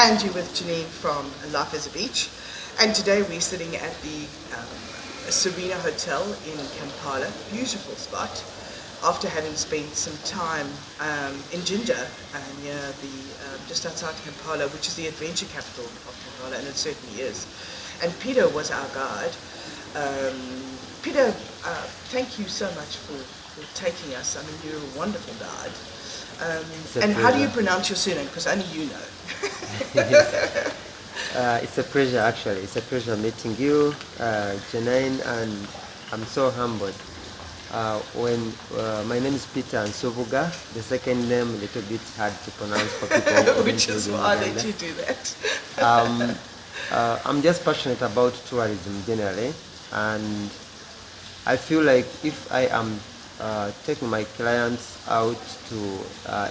And you're with Geniene from Life as a Beach. And today we're sitting at the Serena Hotel in Kampala, beautiful spot, after having spent some time in Jinja, near just outside Kampala, which is the adventure capital of Kampala, and it certainly is. And Peter was our guide. Peter, thank you so much for taking us. I mean, you're a wonderful guide. And how do you pronounce your surname? Because only you know. It's a pleasure, actually. It's a pleasure meeting you, Geniene, and I'm so humbled. My name is Peter Nsubuga. The second name a little bit hard to pronounce for people. Which is why I let you do that. I'm just passionate about tourism generally, and I feel like if I am taking my clients out to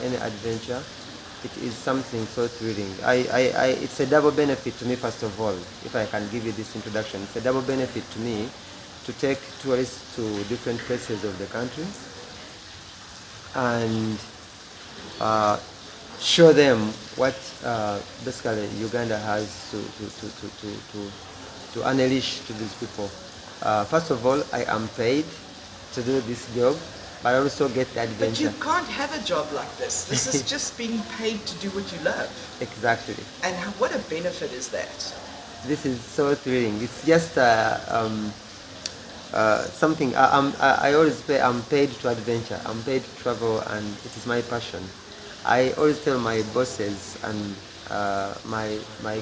any adventure, it is something so thrilling. It's a double benefit to me, first of all, if I can give you this introduction. It's a double benefit to me to take tourists to different places of the country and show them what basically Uganda has to unleash to these people. First of all, I am paid to do this job, but I also get the adventure. But you can't have a job like this. This is just being paid to do what you love. Exactly. And what a benefit is that? This is so thrilling. It's just something. I always say I'm paid to adventure. I'm paid to travel, and it is my passion. I always tell my bosses and my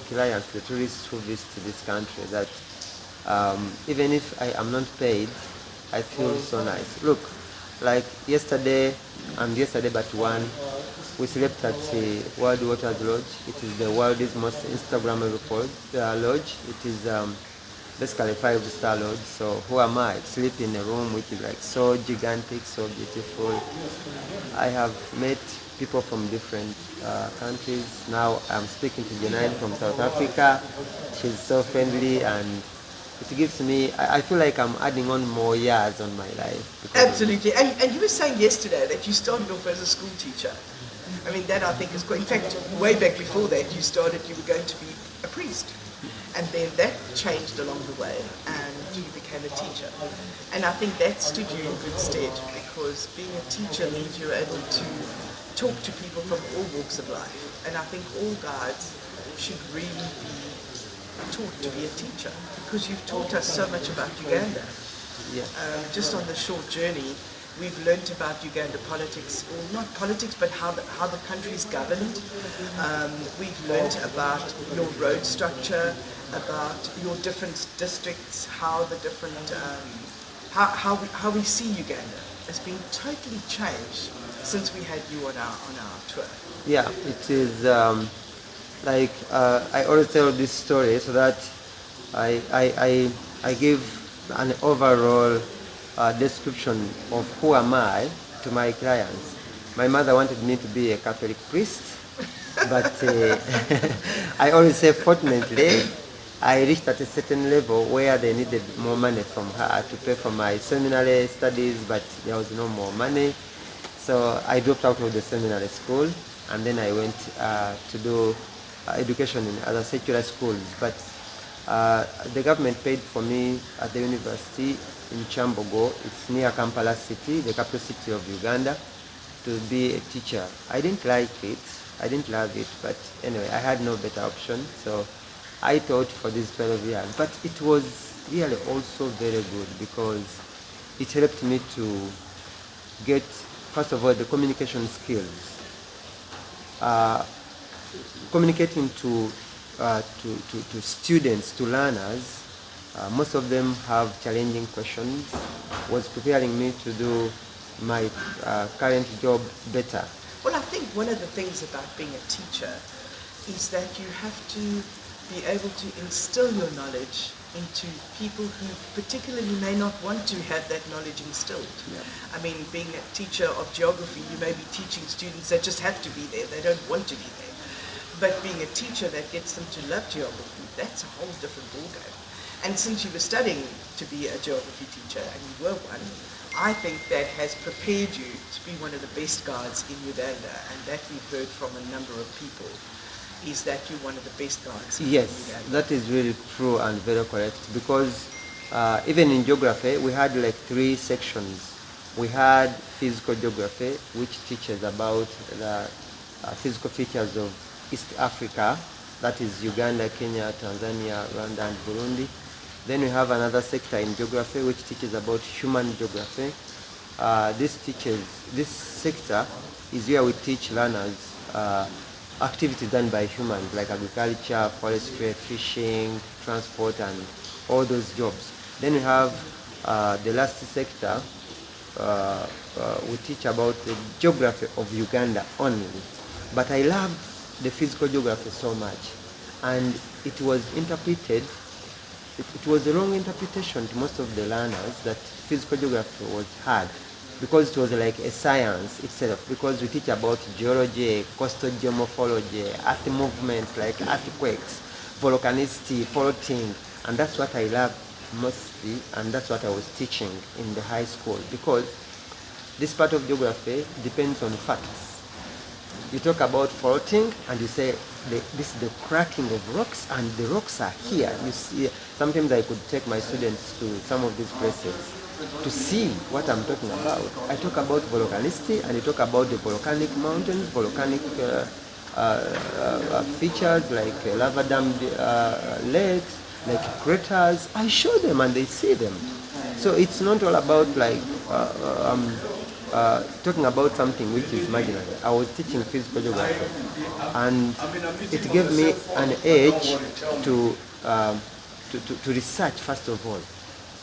clients, the tourists who visit this country, that even if I am not paid, I feel so nice. Look, like yesterday but one, we slept at the World Waters Lodge. It is the world's most Instagrammable lodge. It is basically a 5-star lodge. So who am I? Sleep in a room which is like so gigantic, so beautiful. I have met people from different countries. Now I'm speaking to Geniene from South Africa. She's so friendly, and it gives me, I feel like I'm adding on more years on my life. Absolutely. And you were saying yesterday that you started off as a school teacher. I mean, that I think is quite, in fact, way back before that you were going to be a priest. And then that changed along the way and you became a teacher. And I think that stood you in good stead, because being a teacher means you're able to talk to people from all walks of life. And I think all guides should really be taught to be a teacher, because you've taught us so much about Uganda. Yeah. Just on the short journey, we've learnt about Uganda politics, or not politics, but how the country is governed. We've learnt about your road structure, about your different districts, how the different how we see Uganda has been totally changed since we had you on our tour. Yeah, it is. I always tell this story so that I give an overall description of who am I to my clients. My mother wanted me to be a Catholic priest, but I always say, fortunately, I reached at a certain level where they needed more money from her to pay for my seminary studies, but there was no more money. So I dropped out of the seminary school, and then I went to do education in other secular schools. But the government paid for me at the university in Chambogo. It's near Kampala city, the capital city of Uganda, to be a teacher. I didn't like it. I didn't love it. But anyway, I had no better option. So I taught for these 12 years. But it was really also very good, because it helped me to get, first of all, the communication skills. Communicating to students, to learners, most of them have challenging questions, was preparing me to do my current job better. Well, I think one of the things about being a teacher is that you have to be able to instill your knowledge into people who particularly may not want to have that knowledge instilled. Yeah. I mean, being a teacher of geography, you may be teaching students that just have to be there, they don't want to be there. But being a teacher that gets them to love geography, that's a whole different ballgame. And since you were studying to be a geography teacher, and you were one, I think that has prepared you to be one of the best guides in Uganda, and that we've heard from a number of people. is that you're one of the best guides. Yes, that is really true and very correct, because even in geography we had like 3 sections. We had physical geography, which teaches about the physical features of East Africa, that is Uganda, Kenya, Tanzania, Rwanda and Burundi. Then we have another sector in geography which teaches about human geography. This sector is where we teach learners activities done by humans like agriculture, forestry, fishing, transport and all those jobs. Then we have the last sector, we teach about the geography of Uganda only. But I loved the physical geography so much, and it was interpreted, it was a wrong interpretation to most of the learners that physical geography was hard, because it was like a science itself, because we teach about geology, coastal geomorphology, earth movements like earthquakes, volcanicity, faulting, and that's what I loved mostly, and that's what I was teaching in the high school, because this part of geography depends on facts. You talk about faulting and you say this is the cracking of rocks and the rocks are here. You see, sometimes I could take my students to some of these places to see what I'm talking about. I talk about volcanicity and I talk about the volcanic mountains, volcanic features like lava dam lakes, like craters. I show them and they see them. So it's not all about like talking about something which is marginal. I was teaching physical geography, and it gave me an edge to research. First of all,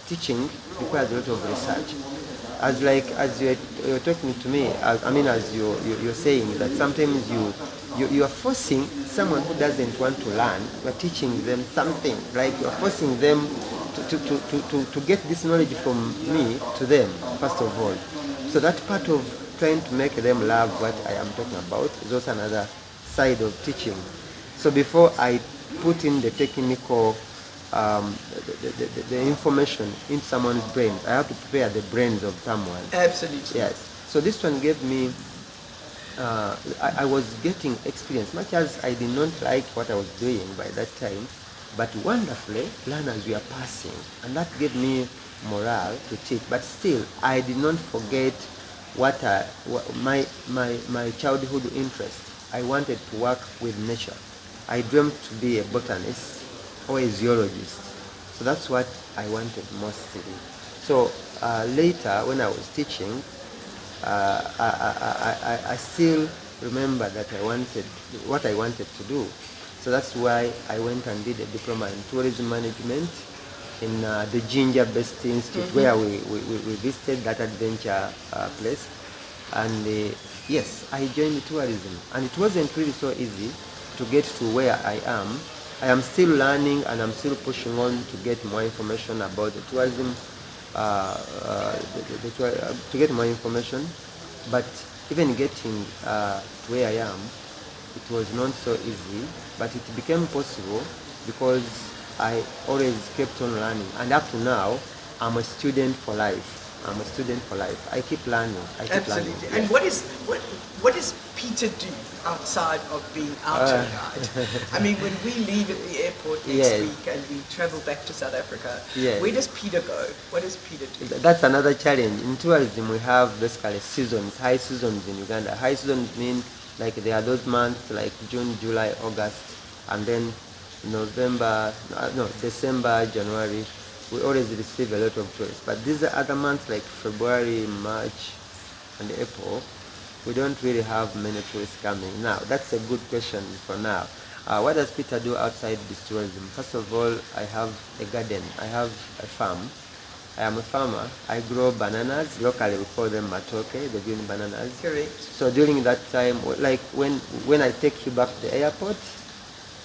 teaching requires a lot of research. As you're talking to me, as you're saying that sometimes you are forcing someone who doesn't want to learn. You're teaching them something, like you're forcing them to get this knowledge from me to them, first of all. So that part of trying to make them love what I am talking about is also another side of teaching. So before I put in the technical, the information in someone's brain, I have to prepare the brains of someone. Absolutely. Yes. So this one gave me, I was getting experience, much as I did not like what I was doing by that time, but wonderfully, learners were passing, and that gave me morale to teach. But still, I did not forget my childhood interest. I wanted to work with nature. I dreamt to be a botanist or a zoologist. So that's what I wanted mostly. So later, when I was teaching, I still remember that I wanted what I wanted to do. So that's why I went and did a diploma in tourism management in the Ginger-based institute, where we visited that adventure place. And yes, I joined tourism, and it wasn't really so easy to get to where I am. I am still learning, and I'm still pushing on to get more information about the tourism, to get more information. But even getting to where I am, it was not so easy, but it became possible because I always kept on learning, and up to now, I'm a student for life. I keep learning. Absolutely. Learning. And what does Peter do outside of being our tour guide? I mean, when we leave at the airport next week and we travel back to South Africa, where does Peter go? What does Peter do? That's another challenge. In tourism, we have basically seasons, high seasons in Uganda. High seasons mean like there are those months like June, July, August, and then December, January, we always receive a lot of tourists. But these are other months like February, March, and April, we don't really have many tourists coming. Now, that's a good question for now. What does Peter do outside this tourism? First of all, I have a garden. I have a farm. I am a farmer. I grow bananas. Locally, we call them matoke, the green bananas. Correct. So during that time, like when I take you back to the airport,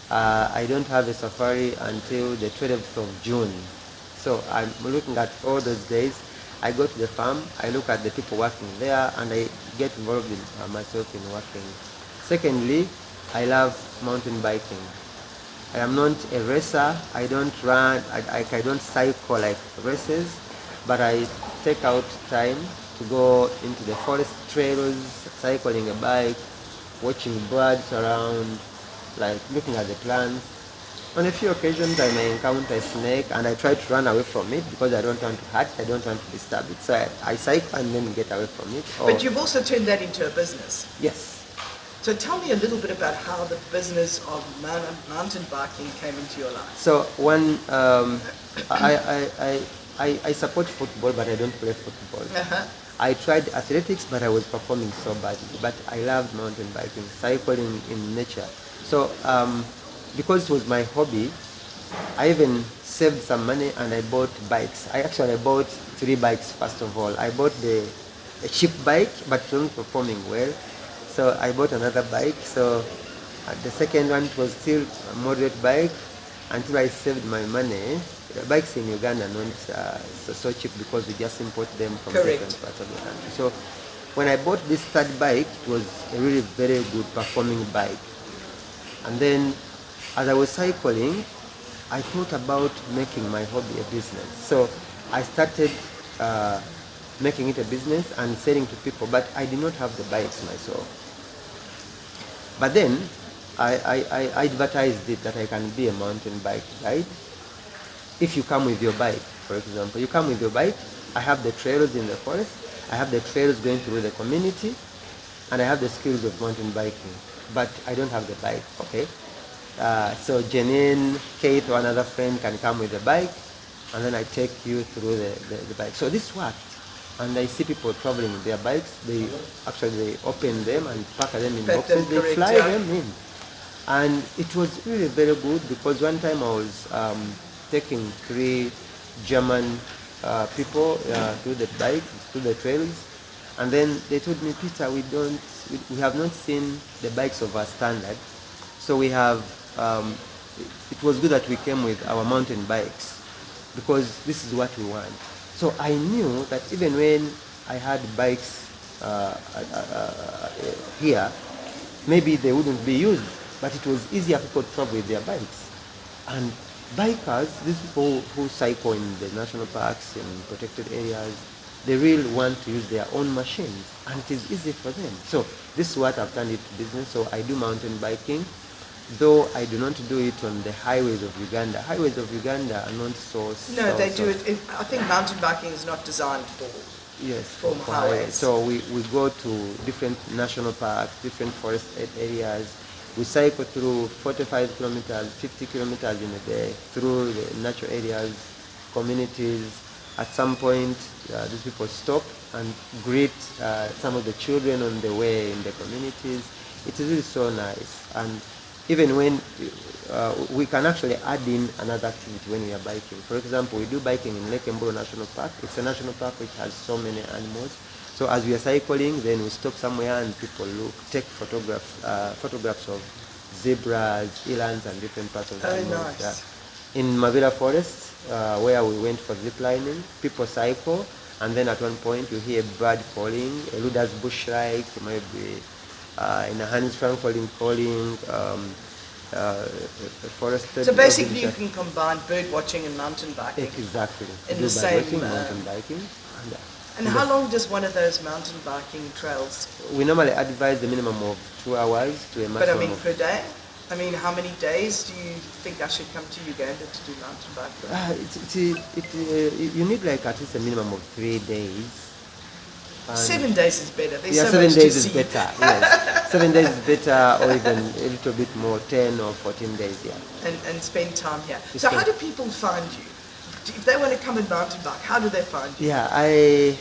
I don't have a safari until the 12th of June. So I'm looking at all those days. I go to the farm, I look at the people working there, and I get involved in myself in working. Secondly, I love mountain biking. I am not a racer. I don't run. I don't cycle like races, but I take out time to go into the forest trails, cycling a bike, watching birds around, like looking at the plants. On a few occasions, I may encounter a snake, and I try to run away from it because I don't want to hurt, I don't want to disturb it. So I cycle and then get away from it. But you've also turned that into a business. Yes. So tell me a little bit about how the business of mountain biking came into your life. So one, I support football, but I don't play football. I tried athletics, but I was performing so badly. But I loved mountain biking, cycling in nature. So because it was my hobby, I even saved some money and I bought bikes. I actually bought 3 bikes first of all. I bought a cheap bike, but it wasn't performing well. So I bought another bike. So the second one was still a moderate bike until I saved my money. Bikes in Uganda are not so cheap because we just import them from different parts of the country. So when I bought this third bike, it was a really very good performing bike. And then as I was cycling, I thought about making my hobby a business. So I started making it a business and selling to people, but I did not have the bikes myself. But then I advertised it that I can be a mountain bike guide. If you come with your bike, for example, you come with your bike, I have the trails in the forest, I have the trails going through the community, and I have the skills of mountain biking, but I don't have the bike, okay? So Geniene, Kate, or another friend can come with the bike, and then I take you through the bike. So this worked, and I see people traveling with their bikes. They open them and pack them in boxes. They fly them in, and it was really very good because one time I was taking 3 German people through the bike, through the trails, and then they told me, Peter, we have not seen the bikes of our standard, so we have. It was good that we came with our mountain bikes because this is what we want. So I knew that even when I had bikes here, maybe they wouldn't be used, but it was easier people to travel with their bikes. And bikers, these people who cycle in the national parks and protected areas, they really want to use their own machines, and it is easy for them. So this is what I've turned into business. So I do mountain biking, though I do not do it on the highways of Uganda. Highways of Uganda are not so... No, they do it. I think mountain biking is not designed for... Yes, for highways. So we go to different national parks, different forest areas. We cycle through 45 kilometers, 50 kilometers in a day, through the natural areas, communities. At some point, these people stop and greet some of the children on the way in the communities. It is really so nice. And even when we can actually add in another activity when we are biking. For example, we do biking in Lake Mburo National Park. It's a national park which has so many animals. So as we are cycling, then we stop somewhere and people take photographs of zebras, elands, and different parts of the animals. Nice. In Mavila Forest, where we went for zip lining, people cycle, and then at one point you hear a bird calling, a Luda's bush-like, maybe in a Hans Franklin calling, forested. So basically you can combine bird watching and mountain biking. Exactly. In the same... mountain biking. And how long does one of those mountain biking trails? We normally advise the minimum of 2 hours to a maximum. But I mean per day? I mean, how many days do you think I should come to Uganda to do mountain biking? You need like at least a minimum of 3 days. 7 days is better. There's so 7 much days to is see. better. Yes, 7 days is better, or even a little bit more, 10 or 14 days. Yeah. And spend time here. So how do people find you? If they want to come and mountain bike, how do they find you? Yeah, I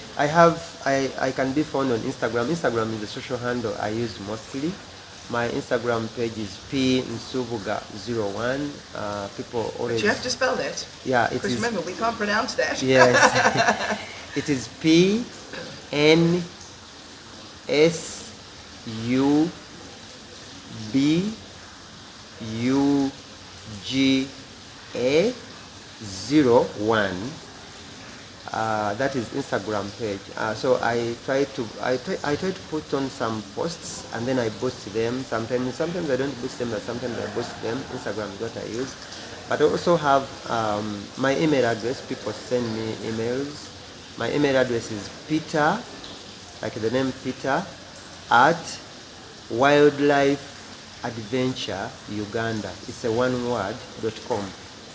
can be found on Instagram. Instagram is the social handle I use mostly. My Instagram page is Nsubuga01. People always... But you have to spell that. Yeah, it is... Because remember, we can't pronounce that. Yes. It is PNSUBUGA01. That is Instagram page. So I try to put on some posts and then I boost them. Sometimes I don't boost them, but sometimes I boost them. Instagram is what I use. But I also have my email address. People send me emails. My email address is Peter, like the name Peter, at Adventure Uganda. It's a one word.com.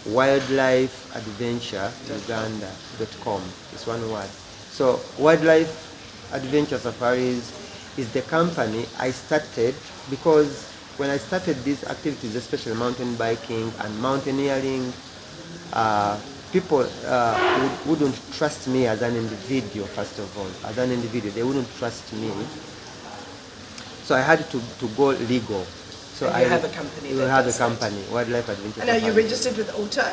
wildlifeadventureuganda.com. It's one word. So Wildlife Adventure Safaris is the company I started because when I started these activities, especially mountain biking and mountaineering, people wouldn't trust me as an individual, first of all. As an individual, they wouldn't trust me. So I had to go legal. So and you have a company. We have a company, Wildlife Adventure. And are you registered with Auto?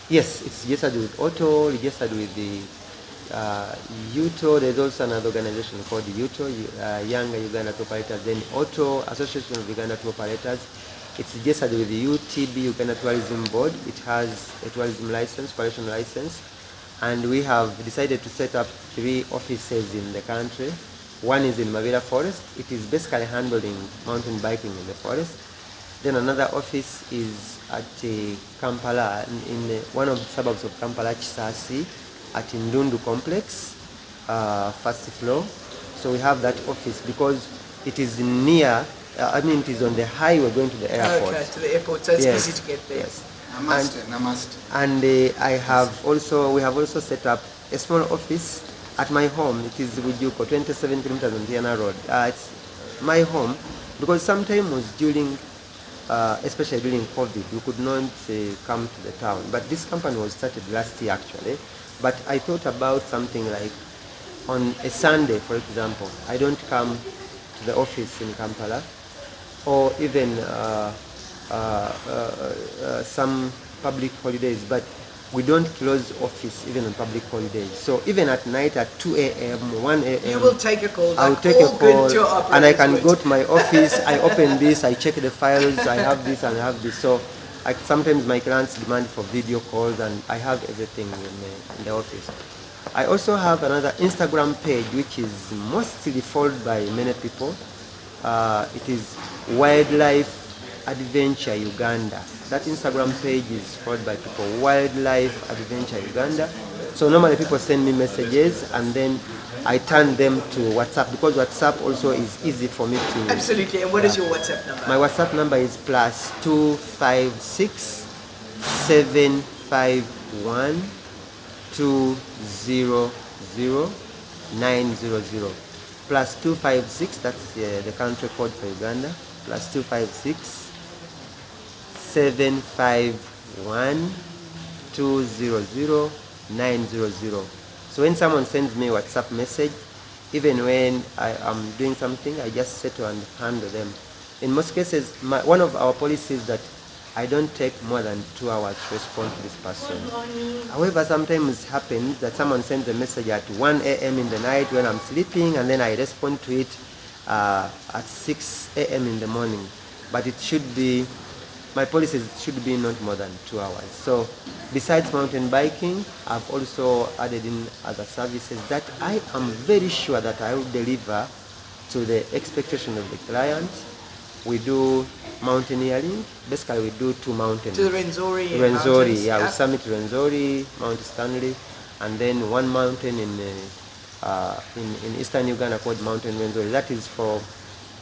Yes, it's registered with Auto, registered with the UTO. There's also another organization called UTO, Young Uganda Tour Operators. Then Auto, Association of Uganda Tour Operators. It's registered with the UTB, Uganda Tourism Board. It has a tourism license, operation license. And we have decided to set up 3 offices in the country. One is in Mabera Forest. It is basically handling mountain biking in the forest. Then another office is at Kampala, in one of the suburbs of Kampala, Chisasi, at Ndundu Complex, first floor. So we have that office because it is near, it is on the highway going to the airport. Okay, to the airport, so it's easy to get there. Yes. Namaste. And we have also set up a small office at my home. It is Wujuko, 27 kilometers on Tiana Road. It's my home because sometimes was during, especially during COVID, we could not come to the town. But this company was started last year actually. But I thought about something like on a Sunday, for example, I don't come to the office in Kampala, or even some public holidays, but we don't close office even on public holidays. So even at night at 2 a.m., 1 a.m. You will take a call. I'll take a call and I can go to my office, I open this, I check the files, I have this and I have this. So sometimes my clients demand for video calls and I have everything in the office. I also have another Instagram page which is mostly followed by many people. It is Wildlife Adventure Uganda. That Instagram page is followed by people, Wildlife Adventure Uganda. So normally people send me messages and then I turn them to WhatsApp because WhatsApp also is easy for me to... Absolutely. And what is your WhatsApp number? My WhatsApp number is +256 751 200 900. +256, that's the country code for Uganda. +256 751 200 900. So when someone sends me a WhatsApp message, even when I am doing something, I just settle and handle them. In most cases, one of our policies is that I don't take more than 2 hours to respond to this person. However, sometimes it happens that someone sends a message at 1 a.m. in the night when I'm sleeping, and then I respond to it at 6 a.m. in the morning. But it should be, my policies should be not more than 2 hours. So besides mountain biking, I've also added in other services that I am very sure that I will deliver to the expectation of the client. We do mountaineering. Basically, we do 2 mountains. To the Rwenzori. Yeah, we summit Rwenzori, Mount Stanley, and then one mountain in eastern Uganda called Mountain Rwenzori. That is for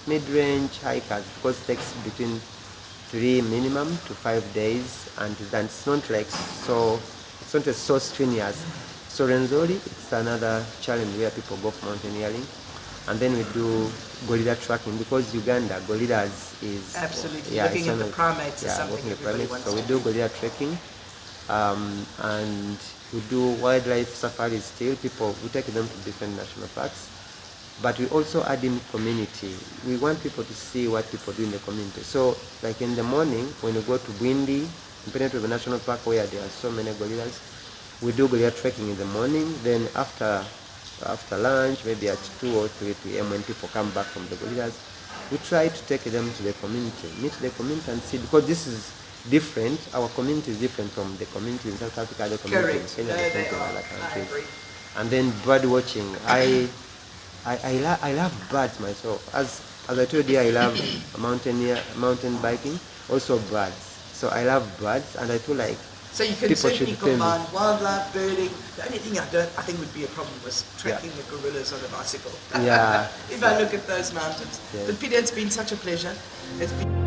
mid-range hikers because it takes between 3 minimum to 5 days, and that's not like so strenuous. So Rwenzori, it's another challenge where people go for mountaineering. And then we do gorilla tracking because Uganda, gorillas is... Absolutely, looking at the primates is something everybody wants to do. So we do gorilla trekking, and we do wildlife safaris still. We take them to different national parks. But we also add in community. We want people to see what people do in the community. So like in the morning, when we go to Bwindi, independent of national park where there are so many gorillas, we do gorilla trekking in the morning. Then after lunch, maybe at 2 or 3 p.m. when people come back from the gorillas, we try to take them to the community, meet the community and see, because this is different. Our community is different from the community in South Africa, the community in Kenya, the community in other countries. And then bird watching. I love birds myself. As I told you, I love mountain biking, also birds. So I love birds, and I feel like so you can certainly combine wildlife, birding. The only thing I think would be a problem was tracking the gorillas on a bicycle. Yeah. If I look at those mountains. Yeah. But Peter, it's been such a pleasure. It's been